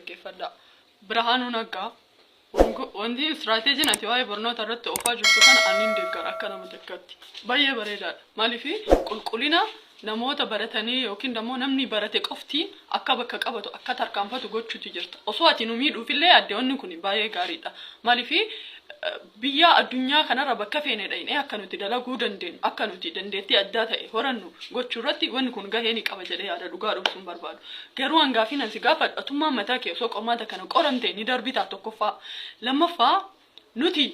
dhaggeeffadha. Birhaanuu Naggaa wanti istiraatiijiin ati waa'ee barnoota irratti oofaa jirtu kana anniin deeggara akka nama tokkotti. Baay'ee bareedaadha. Maaliif qulqullina namoota baratanii yookiin immoo namni barate qofti akka bakka qabatu akka tarkaanfatu gochuutu jirta. Osoo ati nu miidhuufillee addeewwanni kun baay'ee gaariidha. Maaliif biyya addunyaa kanarra bakka feene dhayinee akka nuti dalaguu dandeenyu akka nuti dandeettii addaa ta'e horannu gochuu irratti wanni kun gahee ni qaba jedhee yaada dhugaa dhugsuun barbaadu. Garuu hangaafii nansi gaafa dhatummaan mataa kee osoo qormaata kana qoramte ni darbitaa tokkoffaa. Lammaffaa nuti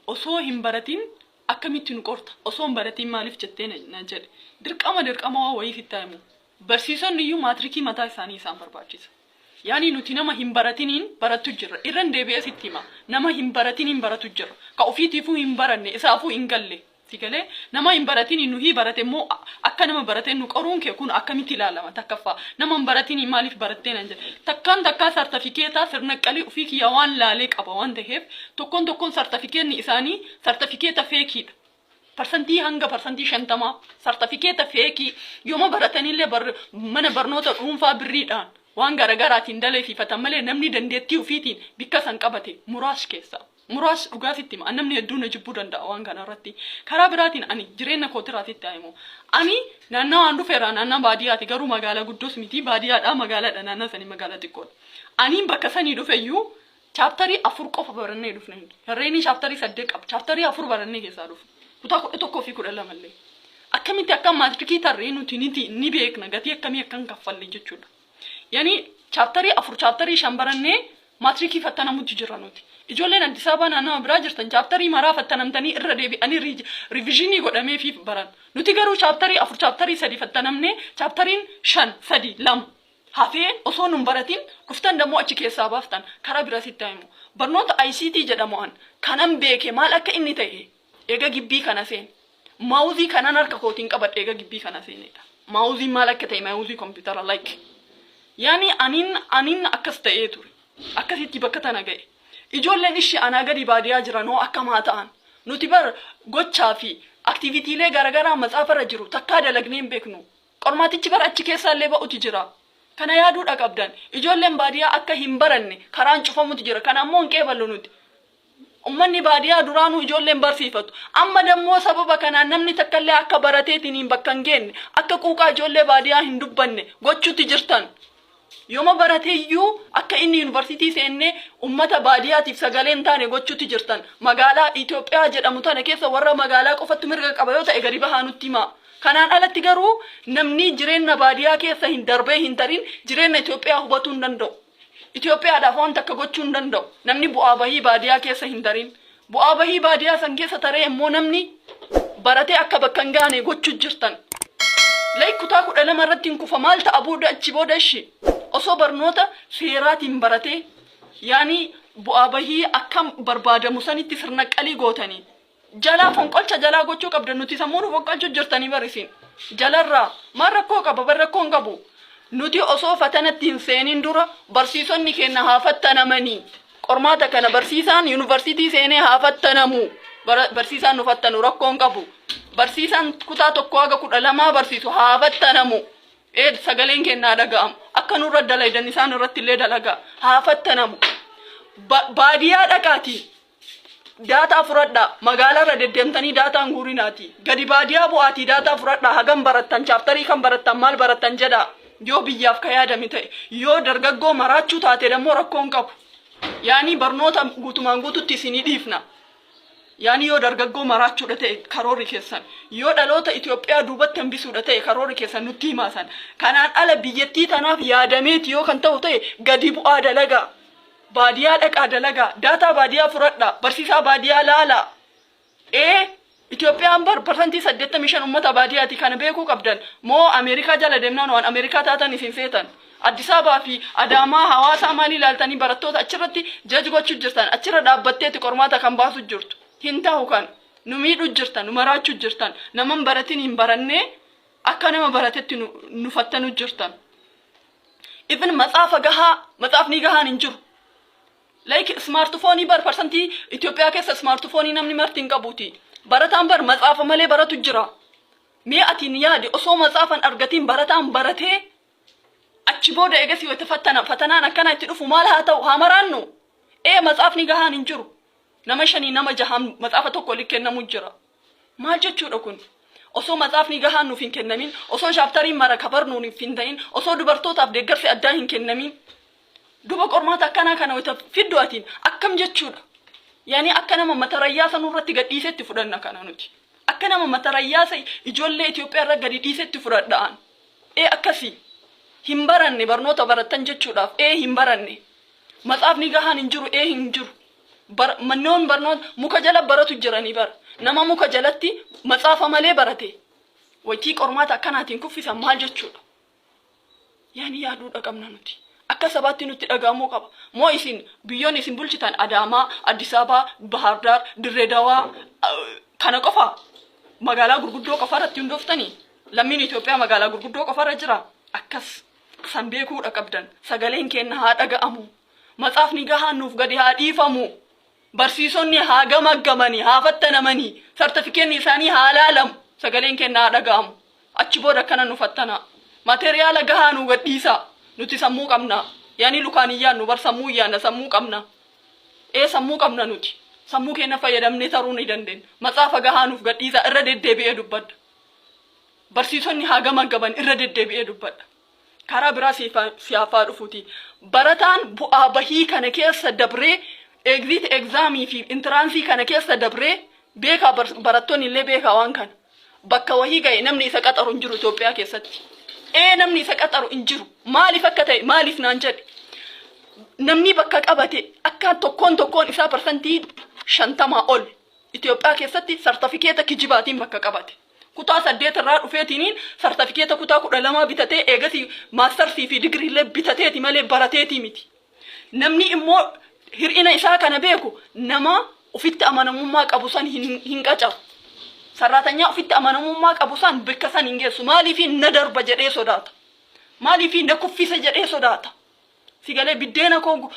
osoo hin baratiin akkamitti nu qorta osoo hin baratiin maaliif jettee na jedhe dirqama wayii fittaayimu barsiisonni iyyuu maatirikii mataa isaanii isaan barbaachisa. Yani nuti nama hin baratiniin baratu jirra. Irran deebi'ee sitti hima. Nama hin baratiniin baratu jirra. Ka ofiitiifuu hin baranne isaafuu hin galle. Sigalee nama hin baratiniin nuhi barate immoo akka nama barate nu qoruun kee kun akkamitti ilaalama takkaffaa. Nama hin baratiniin maaliif barattee nan jedhe. Takkaa sartifikeetaa sirna qalii ofii kiyya waan laalee qaba waan ta'eef tokkoon sartifikeetni isaanii sartifikeeta feekiidha. Parsantii hanga parsantii 50 sartifikeeta feekii yooma baratanillee mana barnoota dhuunfaa birriidhaan waan garaagaraatiin daleeffatan malee namni dandeettii ofiitiin bikka san qabate muraas keessa muraas dhugaasitti ma namni hedduun jibbuu danda'a waan kana irratti karaa biraatiin ani jireenya kootiraatitti ayimu ani naannawaan dhufeera naannaa baadiyyaati garuu magaalaa guddoos miti baadiyyaadha magaalaadha naannaa sanii magaalaa xiqqoodha ani bakka sanii dhufeyyuu chaaptarii 4 qofa barannee dhufne herreeni chaaptarii 8 qaba chaaptarii 4 barannee keessaa dhufu kutaa 11 fi 12 mallee akkamitti akka maatirikii tarree nuti ni beekna gatii akkamii akkan kaffalle jechuudha. Yani chapteri 4 chapteri 5 baranne matriki fattanamutti jiranuti. Ijoolleen Addis Ababa naannoo biraa jirtan chapteri maraa fattanamtanii irra deebi'anii revisionii godhamee fi baran. Nuti garuu chapteri 4 chapteri 3 fattanamne chapteriin 5 3 2 hafee osoo nun baratiin dhuftan dammoo achi keessaa baaftan karaa biraa sitti himu. Barnoota ICT jedhamuun kanan beeke maal akka inni ta'e eega gibbii kana seen. Maawuzii kanan harka kootiin qabadhe eega gibbii kana seenedha. Maawuzii maal akka ta'e maawuzii computer like Yani anin akkas ta'ee ture. Akkasitti bakka tana ga'e. Ijoolleen ishii anaa gadi baadiyaa jiranoo akkamaa ta'an. Nuti bar gochaa fi aktiivitiilee garagaraa matsaafarra jiru takkaa dalagnee hin beeknu. Qormaatichi bar achi keessaallee ba'uti jira. Kana yaaduudha qabdan. Ijoolleen baadiyaa akka hin baranne karaan cufamuti jira. Kana ammoo hin qeeballu nuti. Ummanni baadiyaa duraanuu ijoolleen barsiifatu. Amma dammoo sababa kanaan namni takkallee akka barateetiin hin bakka hin geenne akka quuqaa ijoollee baadiyaa hin dubbanne gochuutti jirtan. Yooma barateeyyuu akka inni yuunivarsiitii seenne ummata baadiyyaatiif sagaleen taane gochuutti jirtan. Magaalaa Itoophiyaa jedhamu tana keessa warra magaalaa qofatti mirga qaba yoo ta'e gadi bahaa nutti hima. Kanaan alatti garuu namni jireenya baadiyyaa keessa hin darbee hin tarin jireenya Itoophiyaa hubatuu hin danda'u. Itoophiyaadhaaf waan takka gochuu hin danda'u. Namni bu'aa bahii baadiyyaa keessa hin tarin. Bu'aa bahii baadiyyaa san keessa taree immoo namni baratee akka bakka hin gaane gochuu jirtan. Kutaa 12 irratti hin kufa maal ta'a booda achi booda ishee. Osoo barnoota seeraatiin barate yani bu'aa bahii akkam barbaadamu sanitti sirna qalii gootanii jalaa fonqolcha jalaa gochuu qabdan nuti sammuu fonqolchuu jirtanii barisiin jalarraa maal rakkoo qaba bar rakkoo hin qabu nuti osoo fatanatti hin seenin dura barsiisonni keenya haa fattanamanii qormaata kana barsiisaan yuunivarsiitii seenee haa fattanamu barsiisaan nu fattanu rakkoo hin qabu barsiisaan kutaa 1 haga 12 barsiisu haa fattanamu. Sagaleen kennaa dhaga'amu akka nurra dalaydan isaan irratti illee dalagaa haa fattanamu baadiyyaa dhaqaati daataa fudhadhaa magaalaarra deddeemtanii daataan guurinaati gadi baadiyyaa bu'aatii daataa fudhadhaa hagam barattan chaaptarii kan barattan maal barattan jedha yoo biyyaaf ka yaadame ta'e yoo dargaggoo maraachuu taate dammoo rakkoo hin qabu yaani barnoota guutumaan guututti isinii dhiifna. Yani yoo dargaggoo maraachuudha ta'e karoorri keessan yoo dhaloota Itoophiyaa duubatti hambisuudha ta'e karoorri keessan nutti himaasan kanaan ala biyyattii tanaaf yaadameeti yoo kan ta'u ta'e gadi bu'aa dalagaa baadiyyaa dhaqaa dalagaa daataa baadiyyaa fudhadhaa barsiisaa baadiyyaa laalaa Itoophiyaan bar parsantii 85 ummata baadiyyaati kana beekuu qabdan moo Ameerikaa jala deemnaan waan Ameerikaa taatan isin seetan Addis Ababaa fi Adaamaa Hawaasaa maal ilaaltanii barattoota achirratti jaji gochuu jirtan achirra dhaabbatteeti qormaata kan baasu jirtu. Hintahu kan nu miidhu jirtan nu maraachuu jirtan naman baratiin hin baranne akka nama baratetti nu fattanu jirtan. Even matsaafni gahaan hin jiru. Smartphone bar parsantii Itoophiyaa keessa smartphone namni martiin qabuuti. Barataan bar matsaafa malee baratu jira. Mee atiin yaadi osoo matsaafan argatiin barataan baratee أتشبود إيجاسي وتفتنا فتنا نكنا تلوف مالها تو هامرانو إيه مصافني جهان إنجرو نمشني نما جهان مصافتو كل كنا مجرا ما جت أكون osoo matsaafni gahaan nuuf hin kennamin osoo shaaptariin mara kabarnuu nuuf hin ta'in osoo dubartootaaf deeggarsi addaa hin kennamin duba qormaata akkanaa kana wata fidduatiin akkam jechuudha yaani akka nama matarayyaasa nurratti gadhiisetti fudhanna kana nuti akka nama matarayyaasa ijoollee Itoophiyaa irra gadi dhiisetti fudhadhaan akkasi hin baranne barnoota baratan jechuudhaaf hin baranne matsaafni gahaan hin jiru hin jiru mannoon barnoota muka jala baratu jiranii bara nama muka jalatti matsaafa malee barate wajii qormaata akkanaatiin kuffisan maal jechuudha yaani yaaduu qabna nuti akka sabaatti nuti dhagaamuu qaba moo isin biyyoon isin bulchitan Adaamaa Addis Ababa Bahar Dar Dirree Dawaa kana qofa magaalaa gurguddoo qofa irratti hundooftanii lammiin Itoophiyaa magaalaa gurguddoo qofa irra jira akkas san beekuudha qabdan sagaleen keenya haa dhaga'amu matsaafni gahaan nuuf gadi haa dhiifamu barsiisonni haa gamaggamanii haa fattanamanii sartifikeetni isaanii haa laalamu sagaleen keenya haa dhaga'amu achi booda kana nu fattana materiyaala gahaa nu gadhiisa nuti sammuu qabna yaani lukaan iyyaannu bar sammuu iyyaanna sammuu qabna sammuu qabna nuti sammuu keenya fayyadamnee taruu ni dandeenya matsaafa gahaa nuuf gadhiisa irra deddeebi'ee dubbadha barsiisonni haa gamaggaman irra deddeebi'ee dubbadha karaa biraa siyaafaa dhufuuti barataan bu'aa bahii kana keessa dabree exit examii fi intraansii kana keessa dabree beekaa barattoonni illee beekaa waan kana bakka wahii ga'e namni isa qaxaru hin jiru Itoophiyaa keessatti namni isa qaxaru hin jiru maaliif akka ta'e maaliif naan jedhe namni bakka qabate akka tokkoon isaa persentii 50 ol Itoophiyaa keessatti sartifikeeta kijibaatiin bakka qabate kutaa 8 irraa dhufeetiniin sartifikeeta kutaa 12 bitatee eegasi maastersii fi digirii illee bitateeti malee barateeti miti namni immoo hir'ina isaa kana beeku nama ufitti amanamummaa qabu san hin qacaru sarraatanya ufitti amanamummaa qabu san bakka san hin geessu maaliif na darba jedhee sodaata maaliif na kuffisa jedhee sodaata sigalee biddeena koo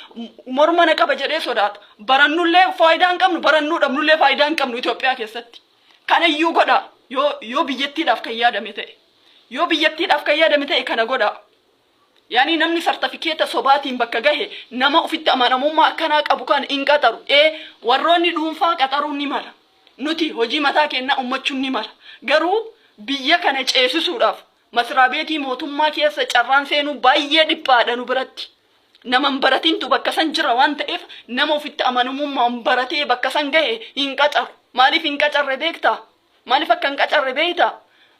morma na qaba jedhee sodaata barannullee faayidaa hin qabnu barannuu dhabnullee faayidaa hin qabnu Itoophiyaa keessatti kana iyyuu godha yoo biyyattiidhaaf kan yaadame ta'e kana godha yaani namni sartifikeeta sobaatiin bakka gahe nama ufitti amanamummaa akkanaa qabu kan hin qaxaru warroonni dhuunfaa qaxaruun ni mala nuti hojii mataa keenya ummachuun ni mala garuu biyya kana ceesisuudhaaf masraa beetii mootummaa keessa carraan seenuu baay'ee dhiphaadha nu biratti nama baratintu bakka san jira waan ta'eef nama ufitti amanamummaa baratee bakka san gahe hin qaxaru maaliif hin qacarre beektaa maaliif akka hin qacarre beektaa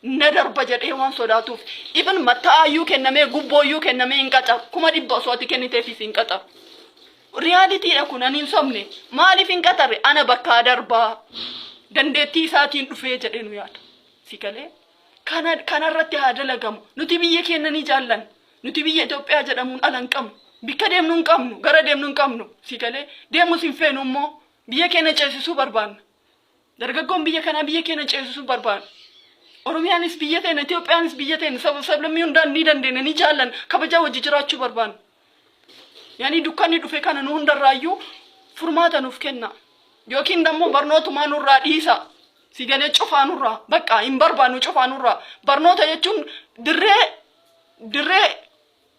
na darba jedhee waan sodaatuuf ibn mataayyuu kennamee gubbooyyuu kennamee hin qacaru kuma dhibba osooti kenniteefis hin qacaru riyaaliitiidha kun ani hin sobne maaliif hin qacarre ana bakka darbaa dandeettii isaatiin dhufee jedhee nu yaada sikalee kanarratti haa dalagamu nuti biyya keenya ni jaallan nuti biyya Itoophiyaa jedhamuun alan qabnu bikka deemnu hin qabnu gara deemnu hin qabnu sikalee deemus hin feenu immoo biyya keenya ceesisuu barbaanna dargaggoon biyya kana biyya keenya ceesisuu barbaanna Oromiyaanis biyya teenya Itoophiyaanis biyya teenya sablammii hundaan ni dandeenya ni jaallan kabajaa wajji jiraachuu barbaanna yaani dukkanni dhufe kana nu hundarraayyuu furmaata nuuf kenna yookiin dammoo barnootumaa nurraa dhiisa sigalee cufaa nurraa bakka hin barbaannu cufaa nurraa barnoota jechuun dirree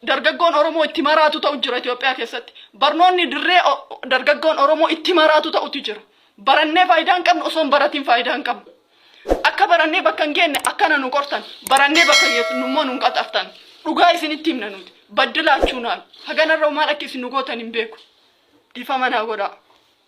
dargaggoon Oromoo itti maraatu ta'u jira Itoophiyaa keessatti barnoonni dirree dargaggoon Oromoo itti maraatu ta'utu jira barannee faayidaa hin qabnu osoo baratiin faayidaa hin qabnu akka barannee bakka hin geenne akkana nu qortan barannee bakka geessu immoo nu qaxaftan dhugaa isinitti himna nuti baddilaachuunaan haganarra maal akka isin nu gootan hin beeku dhiifama naa godhaa